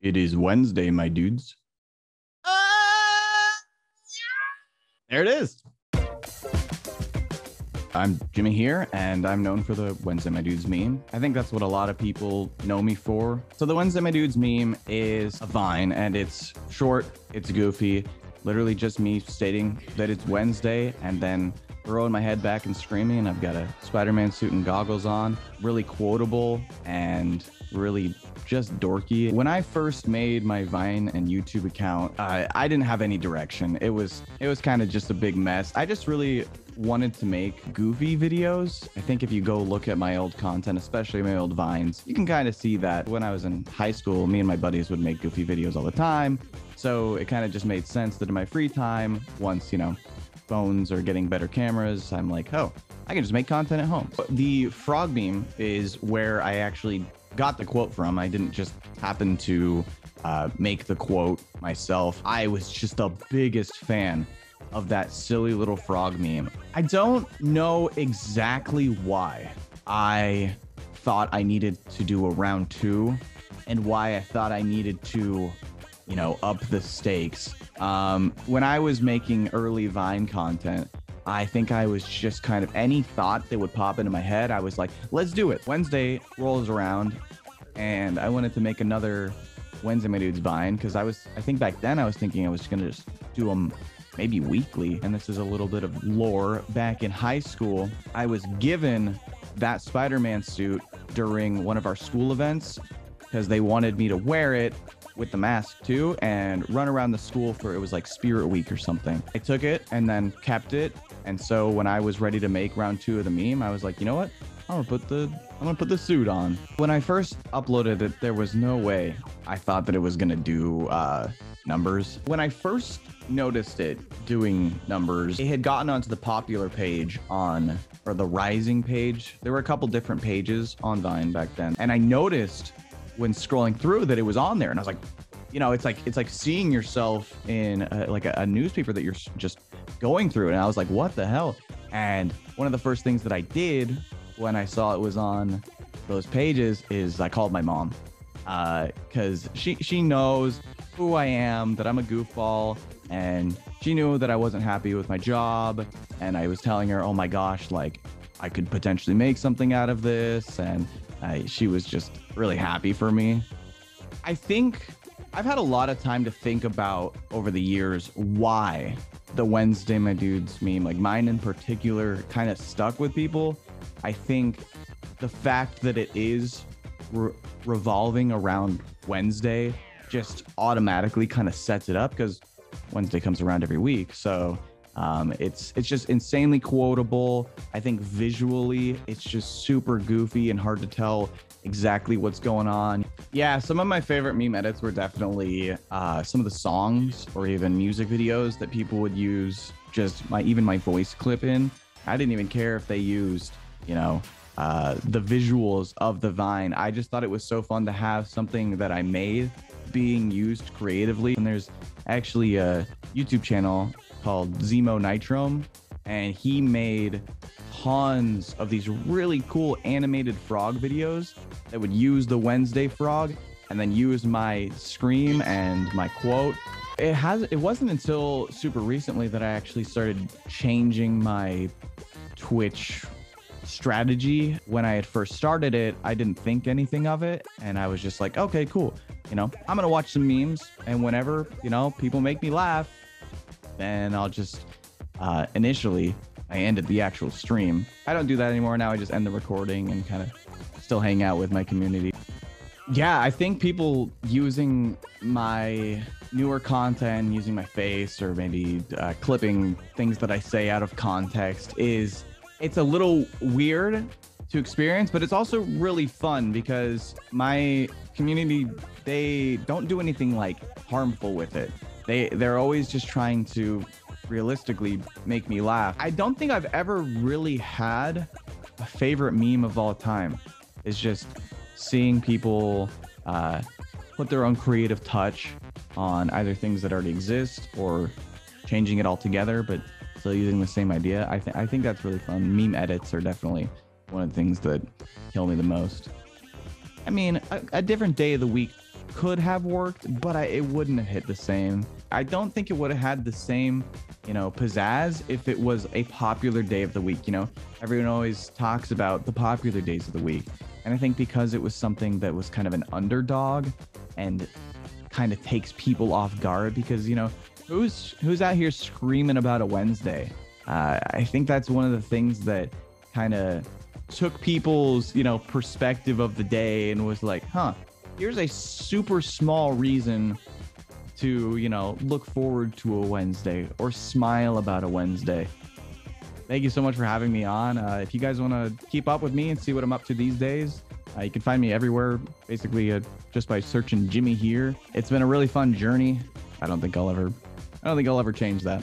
It is Wednesday, my dudes. There it is. I'm Jimmy here, and I'm known for the Wednesday My Dudes meme. I think that's what a lot of people know me for. So the Wednesday My Dudes meme is a Vine, and it's short, it's goofy, literally just me stating that it's Wednesday and then throwing my head back and screaming. And I've got a Spider-Man suit and goggles on. Really quotable and really just dorky. When I first made my Vine and YouTube account, I didn't have any direction. It was kind of just a big mess. I just really wanted to make goofy videos. I think if you go look at my old content, especially my old Vines, you can kind of see that when I was in high school, me and my buddies would make goofy videos all the time. So it kind of just made sense that in my free time, once, phones are getting better cameras, I'm like, oh, I can just make content at home. The frog meme is where I actually got the quote from. I didn't just happen to make the quote myself. I was just the biggest fan of that silly little frog meme. I don't know exactly why I thought I needed to do a round two and why I thought I needed to, up the stakes. When I was making early Vine content, I think I was just kind of any thought that would pop into my head. I was like, let's do it. Wednesday rolls around and I wanted to make another Wednesday My Dudes Vine because I think back then I was thinking I was just going to just do them maybe weekly. And this is a little bit of lore. Back in high school, I was given that Spider-Man suit during one of our school events because they wanted me to wear it with the mask too and run around the school for, it was like Spirit Week or something. I took it and then kept it. And so when I was ready to make round two of the meme, I was like, you know what? I'm gonna put the suit on. When I first uploaded it, there was no way I thought that it was gonna do numbers. When I first noticed it doing numbers, it had gotten onto the popular page or the rising page. There were a couple different pages on Vine back then. And I noticed when scrolling through that it was on there. And I was like, it's like seeing yourself in a newspaper that you're just going through. And I was like, what the hell? And one of the first things that I did when I saw it was on those pages is I called my mom because she knows who I am, that I'm a goofball, and she knew that I wasn't happy with my job. And I was telling her, oh my gosh, like I could potentially make something out of this. And she was just really happy for me. I think I've had a lot of time to think about over the years why the Wednesday My Dudes meme, like mine in particular, kind of stuck with people. I think the fact that it is revolving around Wednesday just automatically kind of sets it up because Wednesday comes around every week. So it's just insanely quotable. I think visually it's just super goofy and hard to tell exactly what's going on. Yeah, some of my favorite meme edits were definitely some of the songs or even music videos that people would use just even my voice clip in. I didn't even care if they used the visuals of the Vine. I just thought it was so fun to have something that I made being used creatively. And there's actually a YouTube channel called Zemo Nitrome, and he made tons of these really cool animated frog videos that would use the Wednesday frog and then use my scream and my quote. It wasn't until super recently that I actually started changing my Twitch strategy. When I had first started it, I didn't think anything of it, and I was just like, okay, cool, I'm gonna watch some memes, and whenever people make me laugh, then I'll just initially I ended the actual stream. I don't do that anymore now. I just end the recording and kind of still hang out with my community. Yeah, I think people using my newer content, using my face, or maybe clipping things that I say out of context it's a little weird to experience, but it's also really fun because my community, they don't do anything like harmful with it. They're always just trying to realistically make me laugh. I don't think I've ever really had a favorite meme of all time. It's just seeing people put their own creative touch on either things that already exist or changing it altogether, but still using the same idea. I think that's really fun. Meme edits are definitely one of the things that kill me the most. I mean, a different day of the week could have worked, but it wouldn't have hit the same. I don't think it would have had the same, pizzazz if it was a popular day of the week. Everyone always talks about the popular days of the week. And I think because it was something that was kind of an underdog and kind of takes people off guard because, who's out here screaming about a Wednesday? I think that's one of the things that kind of took people's, perspective of the day and was like, here's a super small reason to, look forward to a Wednesday or smile about a Wednesday. Thank you so much for having me on. If you guys want to keep up with me and see what I'm up to these days, you can find me everywhere, basically just by searching Jimmy here. It's been a really fun journey. I don't think I'll ever change that.